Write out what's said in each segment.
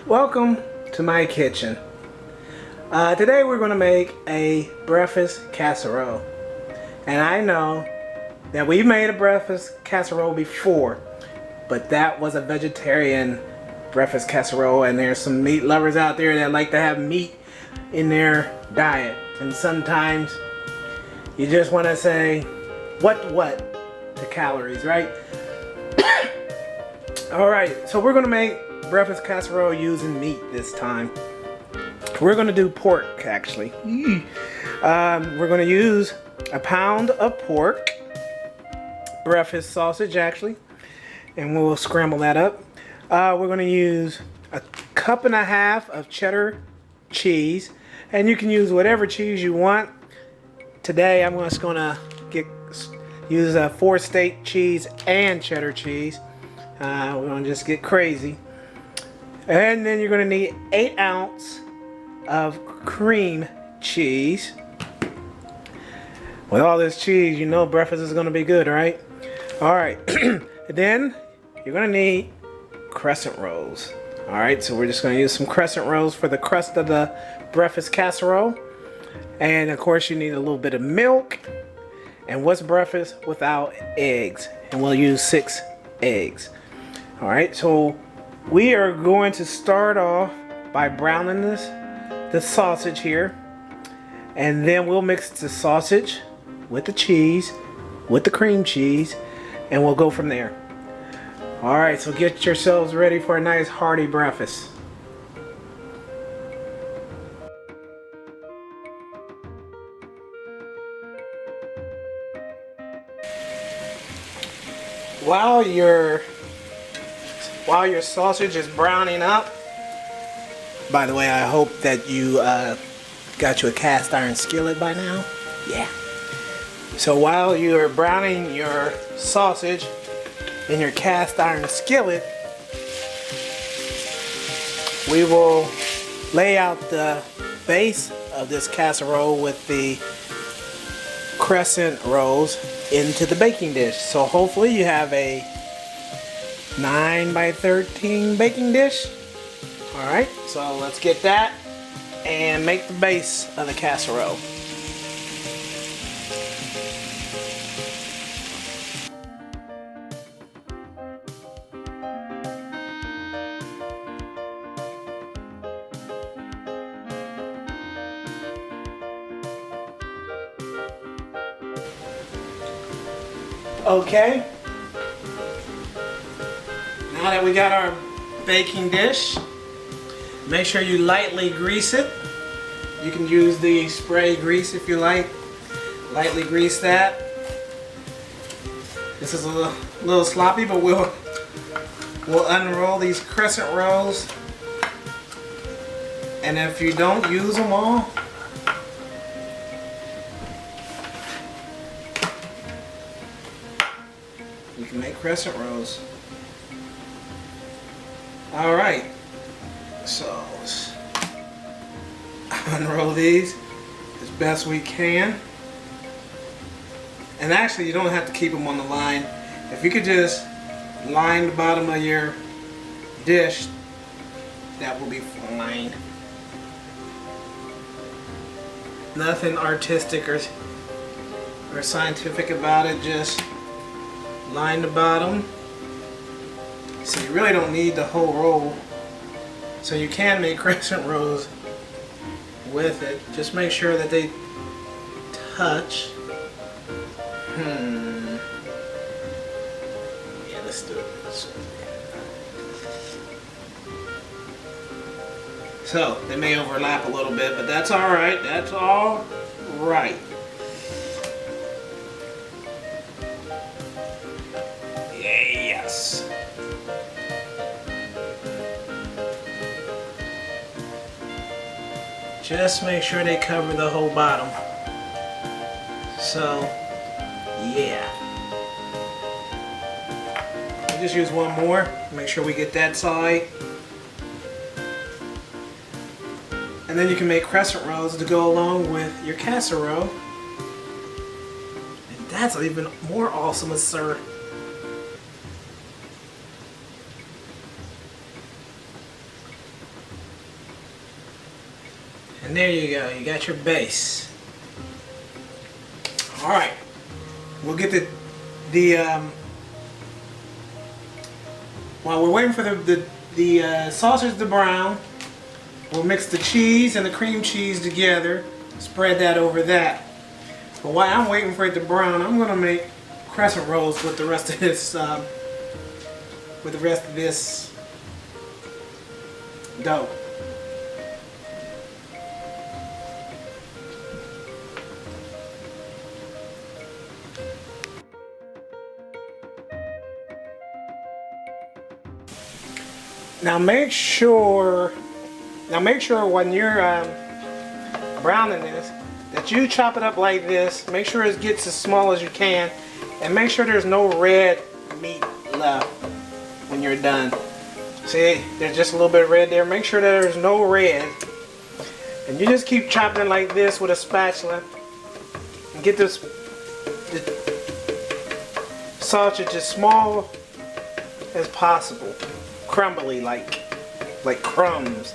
Welcome to my kitchen. Today we're going to make a breakfast casserole. And I know that we've made a breakfast casserole before, but that was a vegetarian breakfast casserole, and there's some meat lovers out there that like to have meat in their diet. And sometimes you just want to say, what to calories, right? Alright, so we're going to make breakfast casserole using meat this time. We're going to do pork, actually. We're going to use a pound of pork, breakfast sausage actually, and we'll scramble that up. We're going to use a cup and a half of cheddar cheese, and you can use whatever cheese you want. Today I'm just going to use a 4-state cheese and cheddar cheese. We're going to just get crazy. And then you're going to need 8 ounces of cream cheese. With all this cheese, you know breakfast is going to be good, right? Alright, then you're going to need crescent rolls. Alright, so we're just going to use some crescent rolls for the crust of the breakfast casserole. And of course you need a little bit of milk. And what's breakfast without eggs? And we'll use 6 eggs. Alright, so we are going to start off by browning the sausage here, and then we'll mix the sausage with the cheese, with the cream cheese, and we'll go from there. Alright, so get yourselves ready for a nice hearty breakfast. While your sausage is browning up, by the way, I hope that you got you a cast iron skillet by now. Yeah. So while you're browning your sausage in your cast iron skillet, we will lay out the base of this casserole with the crescent rolls into the baking dish. So hopefully you have a 9 by 13 baking dish. Alright, so let's get that and make the base of the casserole. Okay, now that we got our baking dish, make sure you lightly grease it. You can use the spray grease if you like. Lightly grease that. This is a little sloppy, but we'll unroll these crescent rolls. And if you don't use them all, you can make crescent rolls. Alright, so let's unroll these as best we can. And actually you don't have to keep them on the line. If you could just line the bottom of your dish, that will be fine. Nothing artistic or scientific about it, just line the bottom. So you really don't need the whole roll. So you can make crescent rolls with it. Just make sure that they touch. Yeah, let's do it. So they may overlap a little bit, but that's alright. That's all right. Yes. Just make sure they cover the whole bottom. So, yeah. We'll just use one more. Make sure we get that side. And then you can make crescent rolls to go along with your casserole. And that's even more awesome, sir. And there you go, you got your base. Alright, we'll get while we're waiting for the sausage to brown, we'll mix the cheese and the cream cheese together, spread that over that. But while I'm waiting for it to brown, I'm gonna make crescent rolls with the rest of this dough. Now make sure when you're browning this that you chop it up like this. Make sure it gets as small as you can, and make sure there's no red meat left when you're done. See, there's just a little bit of red there. Make sure that there's no red, and you just keep chopping it like this with a spatula and get the sausage as small as possible, crumbly like crumbs.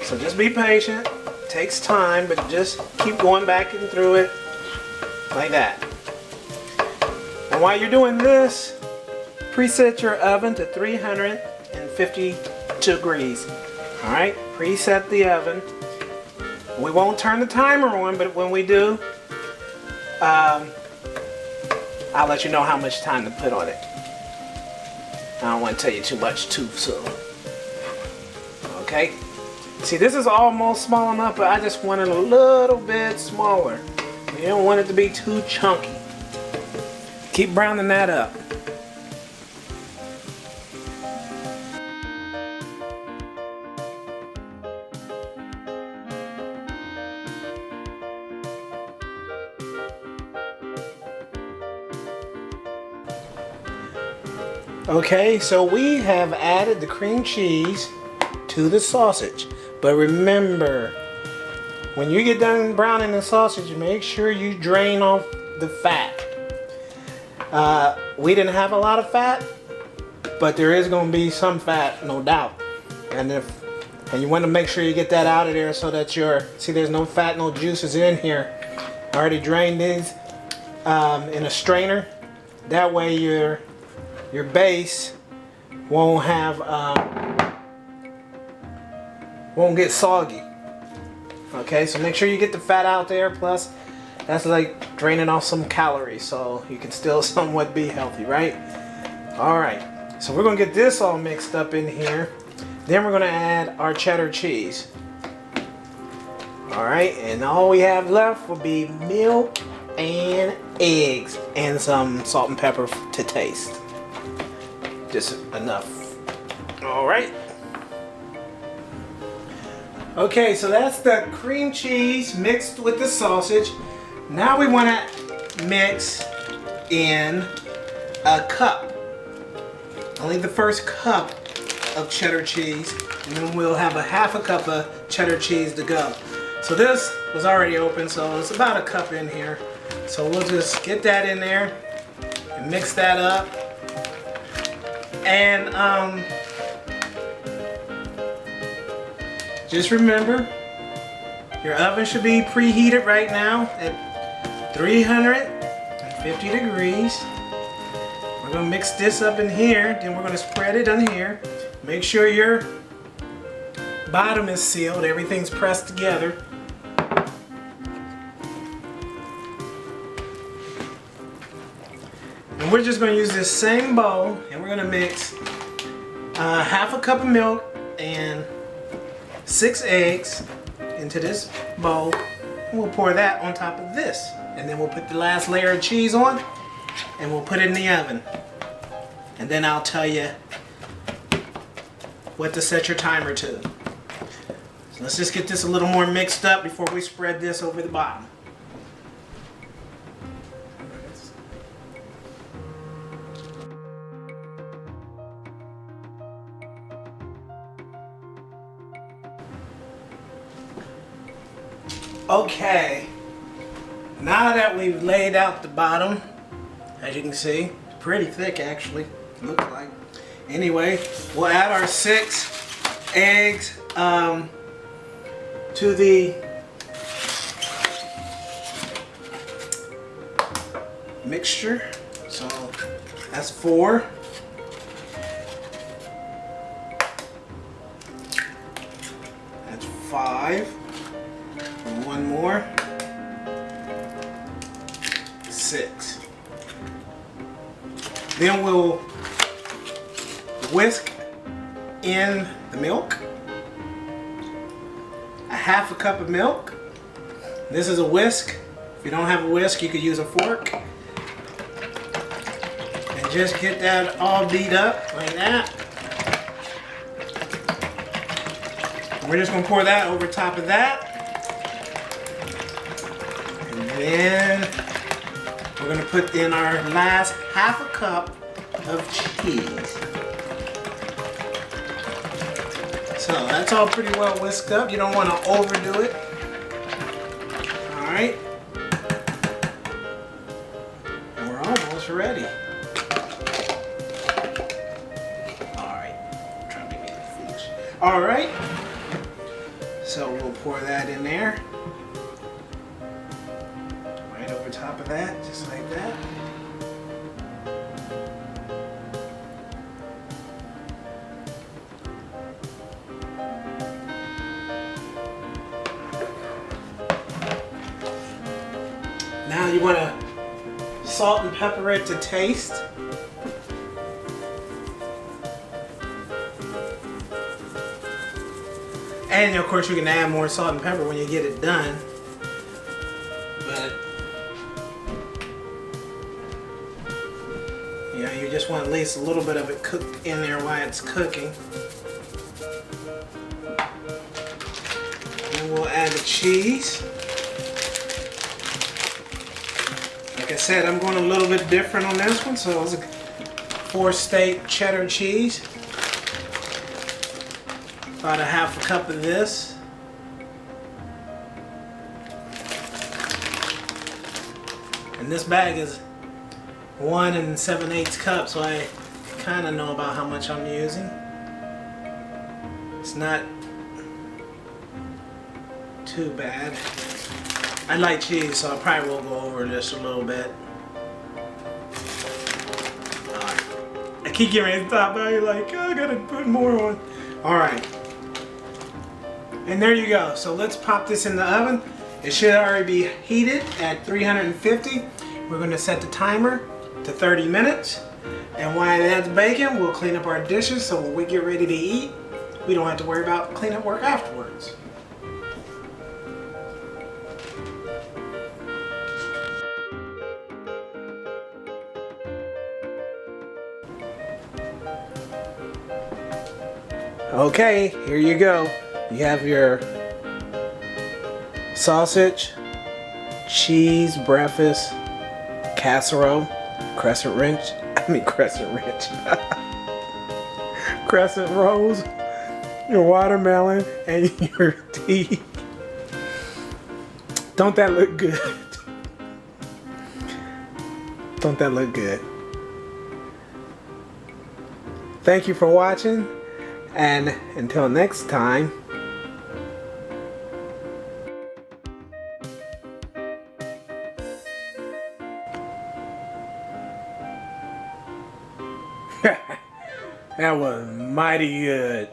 So just be patient. It takes time, but just keep going back and through it like that. And while you're doing this, preset your oven to 350 degrees. All right, preset the oven. We won't turn the timer on, but when we do, I'll let you know how much time to put on it. I don't want to tell you too much too soon. Okay? See, this is almost small enough, but I just want it a little bit smaller. You don't want it to be too chunky. Keep browning that up. Okay, so we have added the cream cheese to the sausage. But remember, when you get done browning the sausage, make sure you drain off the fat. We didn't have a lot of fat, but there is going to be some fat, no doubt. And you want to make sure you get that out of there so that see, there's no fat, no juices in here. I already drained these in a strainer. That way your base won't get soggy. Okay, so make sure you get the fat out there. Plus, that's like draining off some calories, so you can still somewhat be healthy, right? All right, so we're gonna get this all mixed up in here. Then we're gonna add our cheddar cheese. All right, and all we have left will be milk and eggs and some salt and pepper to taste. Just enough. All right. Okay, so that's the cream cheese mixed with the sausage. Now we want to mix in a cup. Only the first cup of cheddar cheese, and then we'll have a half a cup of cheddar cheese to go. So this was already open, so it's about a cup in here. So we'll just get that in there and mix that up. And just remember, your oven should be preheated right now at 350 degrees. We're gonna mix this up in here, then we're gonna spread it on here. Make sure your bottom is sealed, everything's pressed together. And we're just gonna use this same bowl, and we're gonna mix half a cup of milk and 6 eggs into this bowl, and we'll pour that on top of this, and then we'll put the last layer of cheese on, and we'll put it in the oven, and then I'll tell you what to set your timer to. So let's just get this a little more mixed up before we spread this over the bottom. Okay, now that we've laid out the bottom, as you can see, it's pretty thick actually, looks like. Anyway, we'll add our 6 eggs to the mixture. So that's 4. That's 5. And 1 more. 6. Then we'll whisk in the milk. A half a cup of milk. This is a whisk. If you don't have a whisk, you could use a fork. And just get that all beat up like that. And we're just gonna pour that over top of that. And then we're gonna put in our last half a cup of cheese. So that's all pretty well whisked up. You don't want to overdo it. All right. And we're almost ready. All right. Try to make it foolish. All right. So we'll pour that in there. Right over top of that, just like that. Now you want to salt and pepper it to taste. And of course you can add more salt and pepper when you get it done. But you know, you just want at least a little bit of it cooked in there while it's cooking. And we'll add the cheese. Like I said, I'm going a little bit different on this one, so it's a 4-state cheddar cheese. About a half a cup of this. And this bag is 1 7/8 cups, so I kind of know about how much I'm using. It's not too bad. I like cheese, so I probably will go over just a little bit. Alright. I keep getting ready to stop, but you're like, oh, I gotta put more on. Alright. And there you go. So let's pop this in the oven. It should already be heated at 350. We're going to set the timer to 30 minutes. And while that's baking, we'll clean up our dishes so when we get ready to eat, we don't have to worry about cleanup work afterwards. Okay, here you go. You have your sausage, cheese, breakfast, casserole, crescent rolls, your watermelon, and your tea. Don't that look good? Don't that look good? Thank you for watching, and until next time. That was mighty good.